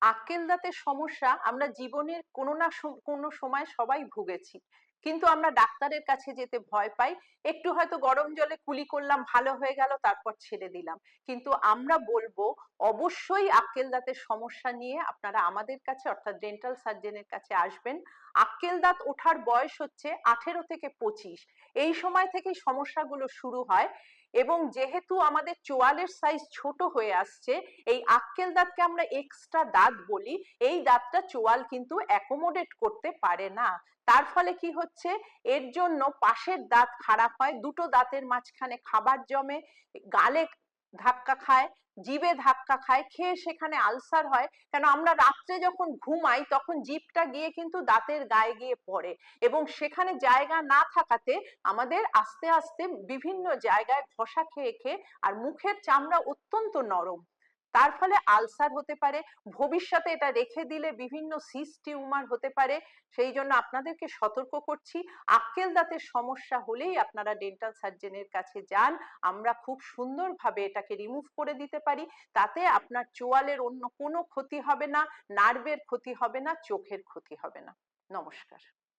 আক্কেল দাঁতের সমস্যা আমরা জীবনের কোনো না কোনো সময় সবাই ভুগেছি, কিন্তু আমরা ডাক্তারের কাছে যেতে ভয় পাই। একটু হয়তো গরম জলে কুলি করলাম, ভালো হয়ে গেল, তারপর ছেড়ে দিলাম। কিন্তু আমরা বলবো অবশ্যই আক্কেল দাঁতের সমস্যা নিয়ে আপনারা আমাদের কাছে অর্থাৎ ডেন্টাল সার্জনের কাছে আসবেন। আক্কেল দাঁত ওঠার বয়স হচ্ছে 18 থেকে 25, এই সময় থেকেই সমস্যাগুলো শুরু হয়। এবং যেহেতু আমাদের চোয়ালের সাইজ ছোট হয়ে আসছে, এই আক্কেল দাঁতকে আমরা এক্সট্রা দাঁত বলি। এই দাঁতটা চোয়াল কিন্তু অ্যাকোমোডেট করতে পারে না। তার ফলে কি হচ্ছে, এর জন্য পাশের দাঁত খারাপ হয়, দুটো দাঁতের মাঝখানে খাবার জমে, গালে ধাক্কা খায়, জিভে ধাক্কা খায়, খেয়ে সেখানে আলসার হয়। কেন, আমরা রাত্রে যখন ঘুমাই তখন জিভটা গিয়ে কিন্তু দাঁতের গায়ে গিয়ে পড়ে, এবং সেখানে জায়গা না থাকাতে আমাদের আস্তে আস্তে বিভিন্ন জায়গায় ঘষা খেয়ে খেয়ে, আর মুখের চামড়া অত্যন্ত নরম, তার ফলে আলসার হতে পারে। ভবিষ্যতে এটা রেখে দিলে বিভিন্ন সিস্ট টিউমার হতে পারে। সেই জন্য আপনাদেরকে সতর্ক করছি, আক্কেল দাঁতের সমস্যা হলেই আপনারা ডেন্টাল সার্জনের কাছে যান। আমরা খুব সুন্দরভাবে এটাকে রিমুভ করে দিতে পারি। তাতে আপনার চোয়ালের অন্য কোনো ক্ষতি হবে না, নার্ভের ক্ষতি হবে না, চোখের ক্ষতি হবে না। নমস্কার।